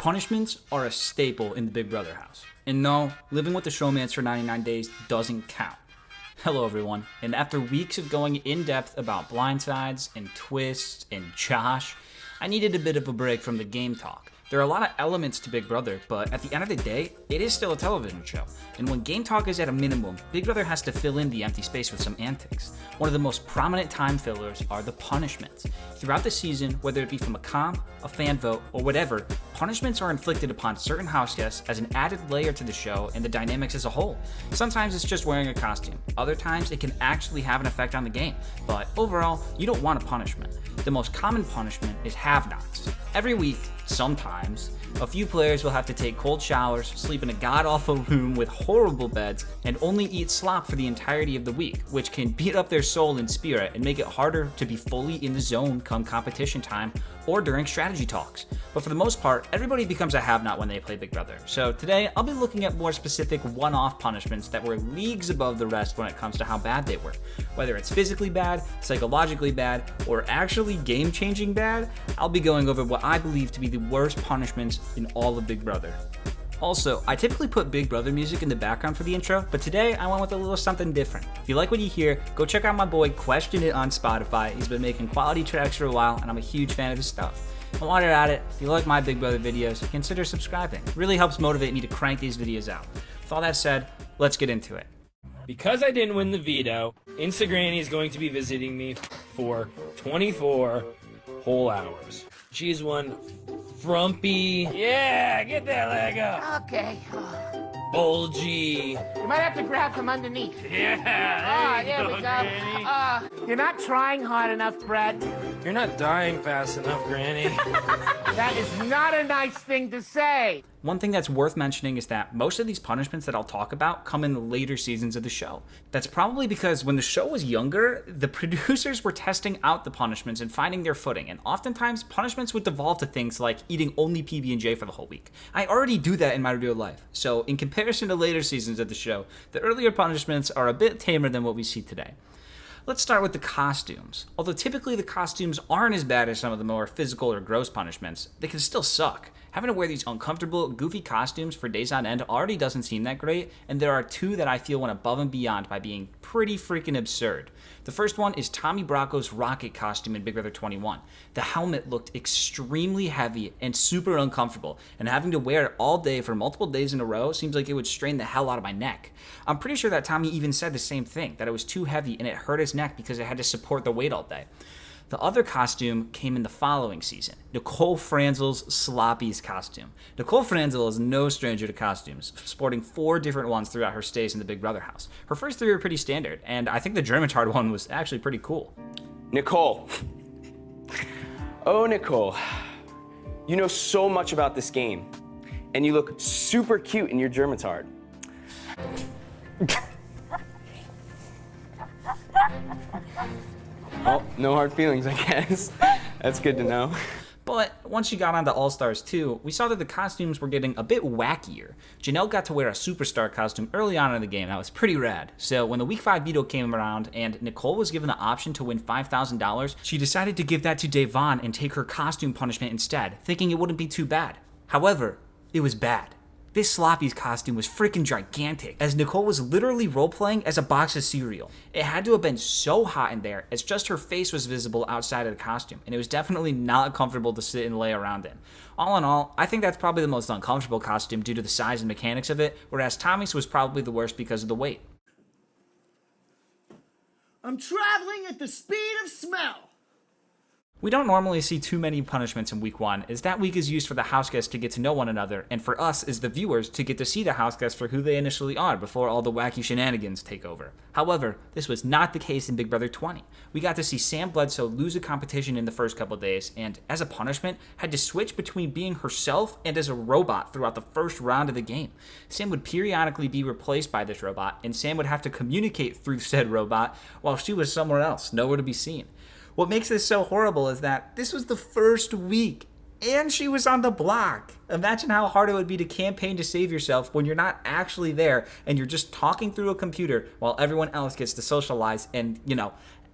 Punishments are a staple in the Big Brother house. And no, living with the showmans for 99 days doesn't count. Hello everyone, and after weeks of going in depth about blindsides and twists and Josh, I needed a bit of a break from the game talk. There are a lot of elements to Big Brother, but at the end of the day, it is still a television show. And when game talk is at a minimum, Big Brother has to fill in the empty space with some antics. One of the most prominent time fillers are the punishments. Throughout the season, whether it be from a comp, a fan vote, or whatever, punishments are inflicted upon certain house guests as an added layer to the show and the dynamics as a whole. Sometimes it's just wearing a costume. Other times it can actually have an effect on the game. But overall, you don't want a punishment. The most common punishment is have-nots. Every week, sometimes, a few players will have to take cold showers, sleep in a god-awful room with horrible beds, and only eat slop for the entirety of the week, which can beat up their soul and spirit and make it harder to be fully in the zone come competition time or during strategy talks. But for the most part, everybody becomes a have-not when they play Big Brother. So today, I'll be looking at more specific one-off punishments that were leagues above the rest when it comes to how bad they were. Whether it's physically bad, psychologically bad, or actually game-changing bad, I'll be going over what I believe to be the worst punishments in all of Big Brother. Also, I typically put Big Brother music in the background for the intro, but today I went with a little something different. If you like what you hear, go check out my boy Question It on Spotify. He's been making quality tracks for a while, and I'm a huge fan of his stuff. And while you're at it, if you like my Big Brother videos, consider subscribing. It really helps motivate me to crank these videos out. With all that said, let's get into it. Because I didn't win the veto, Instagranny is going to be visiting me for 24 whole hours. She's one frumpy. Yeah, get that leg up. Okay. Bulgy. You might have to grab from underneath. Yeah, There we go. You're not trying hard enough, Brett. You're not dying fast enough, Granny. That is not a nice thing to say. One thing that's worth mentioning is that most of these punishments that I'll talk about come in the later seasons of the show. That's probably because when the show was younger, the producers were testing out the punishments and finding their footing, and oftentimes punishments would devolve to things like eating only PB&J for the whole week. I already do that in my real life, so in comparison to later seasons of the show, the earlier punishments are a bit tamer than what we see today. Let's start with the costumes. Although typically the costumes aren't as bad as some of the more physical or gross punishments, they can still suck. Having to wear these uncomfortable, goofy costumes for days on end already doesn't seem that great, and there are two that I feel went above and beyond by being pretty freaking absurd. The first one is Tommy Bracco's rocket costume in Big Brother 21. The helmet looked extremely heavy and super uncomfortable, and having to wear it all day for multiple days in a row seems like it would strain the hell out of my neck. I'm pretty sure that Tommy even said the same thing, that it was too heavy and it hurt his neck because it had to support the weight all day. The other costume came in the following season, Nicole Franzel's Sloppy's costume. Nicole Franzel is no stranger to costumes, sporting 4 different ones throughout her stays in the Big Brother house. Her first 3 were pretty standard, and I think the German one was actually pretty cool. Nicole. Oh, Nicole. You know so much about this game, and you look super cute in your Germitard. Oh, no hard feelings, I guess. That's good to know. But once she got onto All-Stars 2, we saw that the costumes were getting a bit wackier. Janelle got to wear a superstar costume early on in the game. That was pretty rad. So when the Week 5 veto came around and Nicole was given the option to win $5,000, she decided to give that to Devon and take her costume punishment instead, thinking it wouldn't be too bad. However, it was bad. This Sloppy's costume was freaking gigantic, as Nicole was literally role-playing as a box of cereal. It had to have been so hot in there, as just her face was visible outside of the costume, and it was definitely not comfortable to sit and lay around in. All in all, I think that's probably the most uncomfortable costume due to the size and mechanics of it, whereas Tommy's was probably the worst because of the weight. I'm traveling at the speed of smell. We don't normally see too many punishments in week 1, as that week is used for the house guests to get to know one another, and for us as the viewers to get to see the house guests for who they initially are before all the wacky shenanigans take over. However, this was not the case in Big Brother 20. We got to see Sam Bledsoe lose a competition in the first couple days, and as a punishment, had to switch between being herself and as a robot throughout the first round of the game. Sam would periodically be replaced by this robot, and Sam would have to communicate through said robot while she was somewhere else, nowhere to be seen. What makes this so horrible is that this was the first week, and she was on the block. Imagine how hard it would be to campaign to save yourself when you're not actually there and you're just talking through a computer while everyone else gets to socialize and,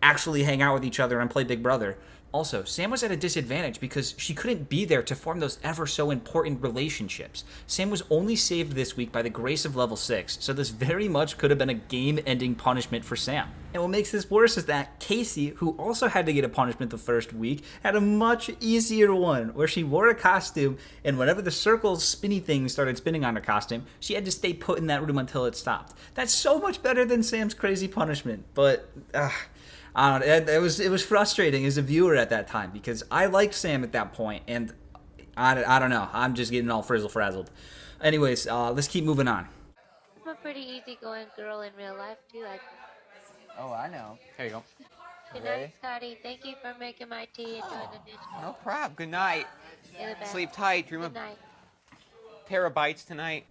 actually hang out with each other and play Big Brother. Also, Sam was at a disadvantage because she couldn't be there to form those ever so important relationships. Sam was only saved this week by the grace of level 6, so this very much could have been a game-ending punishment for Sam. And what makes this worse is that Casey, who also had to get a punishment the first week, had a much easier one, where she wore a costume, and whenever the circle's spinny thing started spinning on her costume, she had to stay put in that room until it stopped. That's so much better than Sam's crazy punishment, but I don't know, it was frustrating as a viewer at that time because I liked Sam at that point, and I don't know, I'm just getting all frizzle-frazzled. Anyways, let's keep moving on. I'm a pretty easygoing girl in real life, too, I think. Oh, I know. Here you go. Good Ready? night, Scotty. Thank you for making my tea and doing the dishes. No problem. Good night. You're the best. Sleep tight. Dream Good of night. terabytes tonight.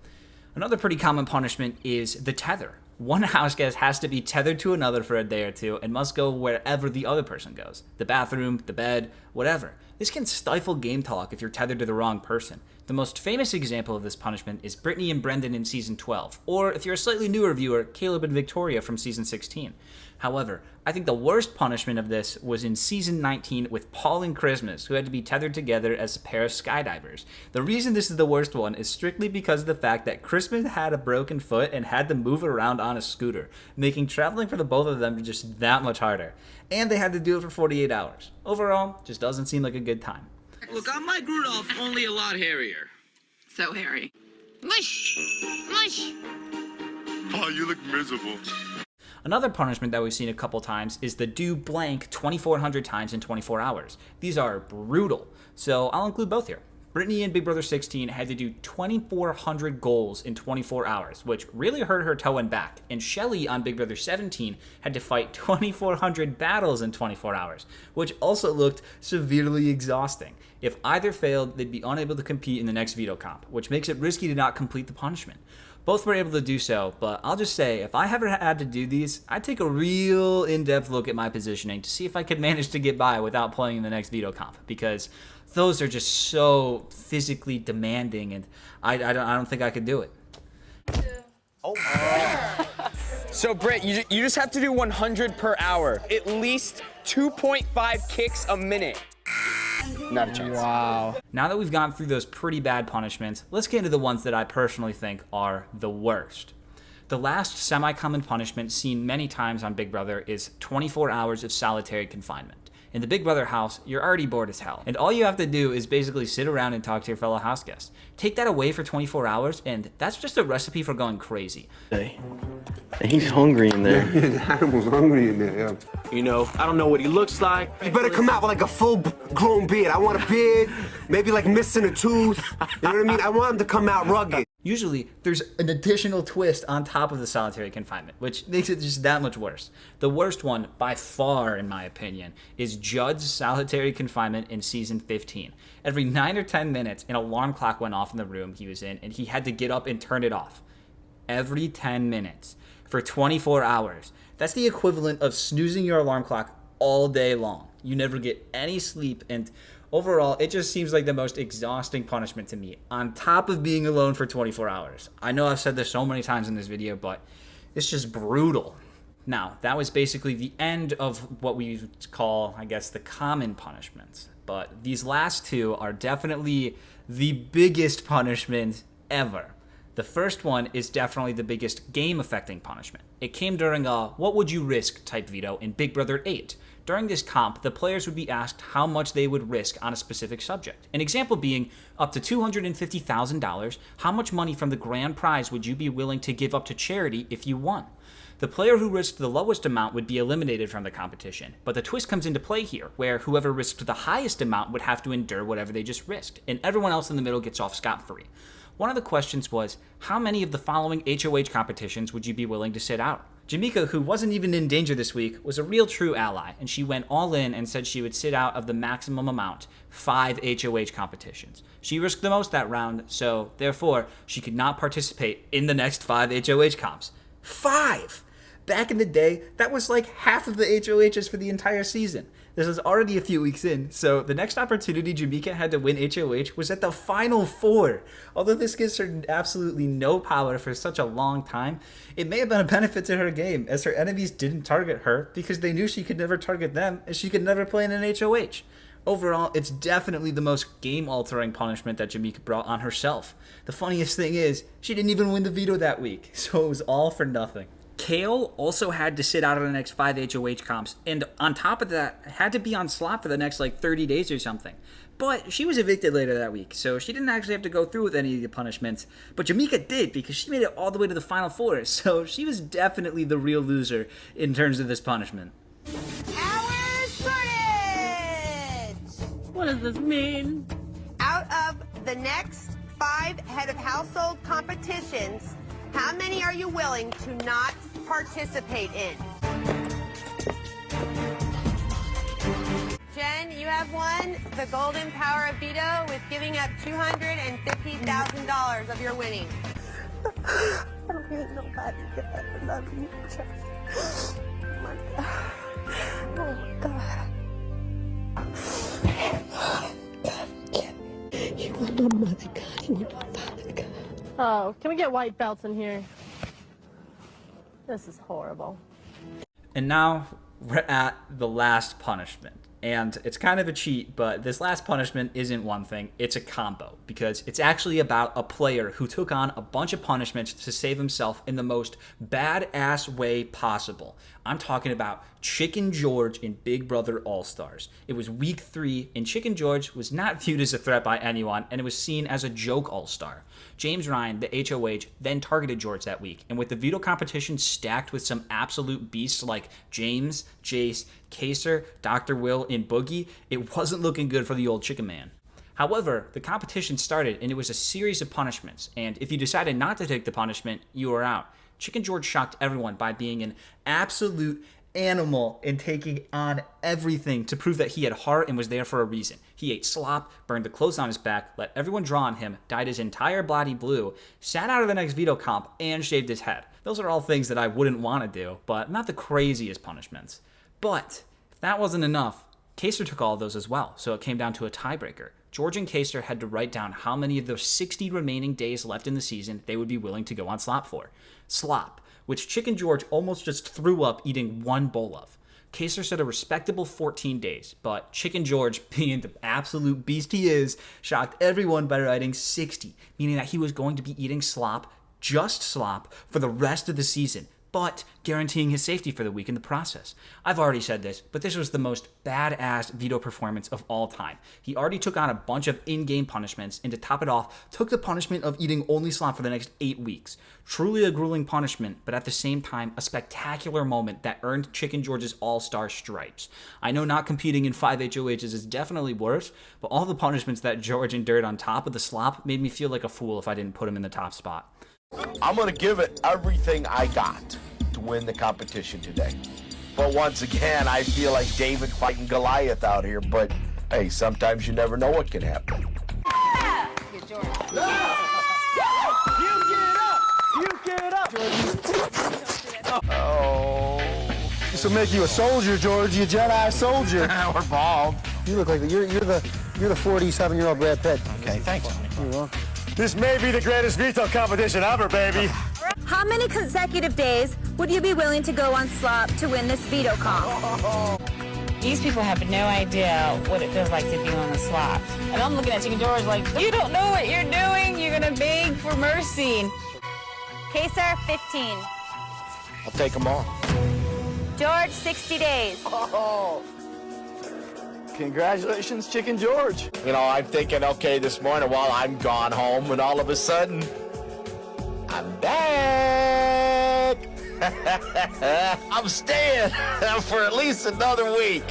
Another pretty common punishment is the tether. One house guest has to be tethered to another for a day or two and must go wherever the other person goes. The bathroom, the bed, whatever. This can stifle game talk if you're tethered to the wrong person. The most famous example of this punishment is Brittany and Brendan in Season 12, or if you're a slightly newer viewer, Caleb and Victoria from Season 16. However, I think the worst punishment of this was in Season 19 with Paul and Christmas, who had to be tethered together as a pair of skydivers. The reason this is the worst one is strictly because of the fact that Christmas had a broken foot and had to move around on a scooter, making traveling for the both of them just that much harder. And they had to do it for 48 hours. Overall, just doesn't seem like a good time. Look, I'm Mike Rudolph, only a lot hairier. So hairy. Mush! Mush! Oh, you look miserable. Another punishment that we've seen a couple times is the do blank 2,400 times in 24 hours. These are brutal, so I'll include both here. Brittany in Big Brother 16 had to do 2,400 goals in 24 hours, which really hurt her toe and back. And Shelly on Big Brother 17 had to fight 2,400 battles in 24 hours, which also looked severely exhausting. If either failed, they'd be unable to compete in the next veto comp, which makes it risky to not complete the punishment. Both were able to do so, but I'll just say, if I ever had to do these, I'd take a real in-depth look at my positioning to see if I could manage to get by without playing in the next veto comp, because those are just so physically demanding, and I don't think I could do it. So, Britt, you just have to do 100 per hour. At least 2.5 kicks a minute. Not a chance. Wow. Now that we've gone through those pretty bad punishments, let's get into the ones that I personally think are the worst. The last semi-common punishment seen many times on Big Brother is 24 hours of solitary confinement. In the Big Brother house, you're already bored as hell, and all you have to do is basically sit around and talk to your fellow house guests. Take that away for 24 hours, and that's just a recipe for going crazy. Hey, he's hungry in there. The animal's hungry in there, yeah. You know, I don't know what he looks like. You better come out with like a full-grown beard. I want a beard, maybe like missing a tooth. You know what I mean? I want him to come out rugged. Usually, there's an additional twist on top of the solitary confinement, which makes it just that much worse. The worst one, by far, in my opinion, is Judd's solitary confinement in Season 15. Every 9 or 10 minutes, an alarm clock went off in the room he was in, and he had to get up and turn it off. Every 10 minutes for 24 hours. That's the equivalent of snoozing your alarm clock all day long. You never get any sleep, and overall, it just seems like the most exhausting punishment to me, on top of being alone for 24 hours. I know I've said this so many times in this video, but it's just brutal. Now, that was basically the end of what we would call, I guess, the common punishments. But these last two are definitely the biggest punishment ever. The first one is definitely the biggest game-affecting punishment. It came during a what would you risk type veto in Big Brother 8. During this comp, the players would be asked how much they would risk on a specific subject. An example being up to $250,000, how much money from the grand prize would you be willing to give up to charity if you won? The player who risked the lowest amount would be eliminated from the competition, but the twist comes into play here, where whoever risked the highest amount would have to endure whatever they just risked, and everyone else in the middle gets off scot-free. One of the questions was, how many of the following HOH competitions would you be willing to sit out? Jameka, who wasn't even in danger this week, was a real true ally, and she went all in and said she would sit out of the maximum amount, 5 HOH competitions. She risked the most that round, so therefore, she could not participate in the next 5 HOH comps. 5! Back in the day, that was like half of the HOHs for the entire season. This was already a few weeks in, so the next opportunity Jameka had to win HOH was at the Final Four. Although this gives her absolutely no power for such a long time, it may have been a benefit to her game, as her enemies didn't target her because they knew she could never target them and she could never play in an HOH. Overall, it's definitely the most game-altering punishment that Jameka brought on herself. The funniest thing is, she didn't even win the veto that week, so it was all for nothing. Kale also had to sit out of the next 5 HOH comps, and on top of that, had to be on slop for the next 30 days or something. But she was evicted later that week, so she didn't actually have to go through with any of the punishments. But Jameka did, because she made it all the way to the Final Four, so she was definitely the real loser in terms of this punishment. Hours shortage! What does this mean? Out of the next 5 head of household competitions, how many are you willing to not participate in? Jen, you have won the golden power of veto with giving up $250,000 of your winnings. I don't really know how to get that. I love you, Jen. Oh my God. Oh my God. You are not Mother God. You are not Father God. Oh, can we get white belts in here? This is horrible. And now we're at the last punishment. And it's kind of a cheat, but this last punishment isn't one thing, it's a combo. Because it's actually about a player who took on a bunch of punishments to save himself in the most badass way possible. I'm talking about Chicken George in Big Brother All-Stars. It was week 3, and Chicken George was not viewed as a threat by anyone, and it was seen as a joke All-Star. James Ryan, the HOH, then targeted George that week, and with the veto competition stacked with some absolute beasts like James, Jace, Kaser, Dr. Will, and Boogie, it wasn't looking good for the old Chicken Man. However, the competition started, and it was a series of punishments, and if you decided not to take the punishment, you were out. Chicken George shocked everyone by being an absolute animal and taking on everything to prove that he had heart and was there for a reason. He ate slop, burned the clothes on his back, let everyone draw on him, dyed his entire body blue, sat out of the next veto comp, and shaved his head. Those are all things that I wouldn't want to do, but not the craziest punishments. But if that wasn't enough, Kaser took all of those as well, so it came down to a tiebreaker. George and Kaser had to write down how many of those 60 remaining days left in the season they would be willing to go on slop for. Slop, which Chicken George almost just threw up eating one bowl of. Kaser said a respectable 14 days, but Chicken George, being the absolute beast he is, shocked everyone by writing 60, meaning that he was going to be eating slop, just slop, for the rest of the season, but guaranteeing his safety for the week in the process. I've already said this, but this was the most badass veto performance of all time. He already took on a bunch of in-game punishments, and to top it off, took the punishment of eating only slop for the next 8 weeks. Truly a grueling punishment, but at the same time, a spectacular moment that earned Chicken George's all-star stripes. I know not competing in 5 HOHs is definitely worse, but all the punishments that George endured on top of the slop made me feel like a fool if I didn't put him in the top spot. I'm going to give it everything I got to win the competition today. But once again, I feel like David fighting Goliath out here, but hey, sometimes you never know what can happen. Yeah! Get George. You get up! Oh. This will make you a soldier, George. You Jedi soldier. We're bald. You look like you're the 47-year-old Brad Pitt. Okay, thanks. You're welcome. This may be the greatest veto competition ever, baby. How many consecutive days would you be willing to go on slop to win this veto comp? These people have no idea what it feels like to be on the slop. And I'm looking at Chicken George like, you don't know what you're doing. You're going to beg for mercy. Kaser, 15. I'll take them all. George, 60 days. Oh. Congratulations, Chicken George. You know, I'm thinking, okay, this morning while I'm gone home, and all of a sudden, I'm back. I'm staying for at least another week.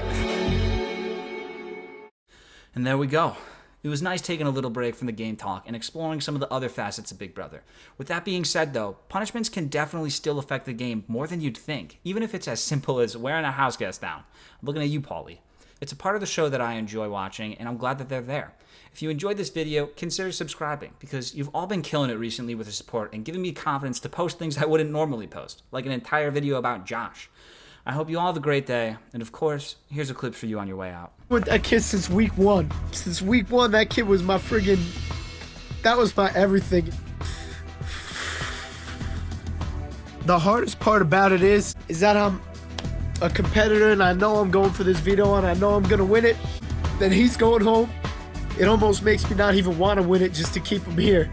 And there we go. It was nice taking a little break from the game talk and exploring some of the other facets of Big Brother. With that being said, though, punishments can definitely still affect the game more than you'd think, even if it's as simple as wearing a house guest down. I'm looking at you, Paulie. It's a part of the show that I enjoy watching, and I'm glad that they're there. If you enjoyed this video, consider subscribing, because you've all been killing it recently with the support and giving me confidence to post things I wouldn't normally post, like an entire video about Josh. I hope you all have a great day, and of course, here's a clip for you on your way out. With that kid since week one. Since week one, that kid was my friggin'... That was my everything. The hardest part about it is that I'm a competitor and I know I'm going for this veto and I know I'm gonna win it. Then he's going home. It almost makes me not even want to win it just to keep him here.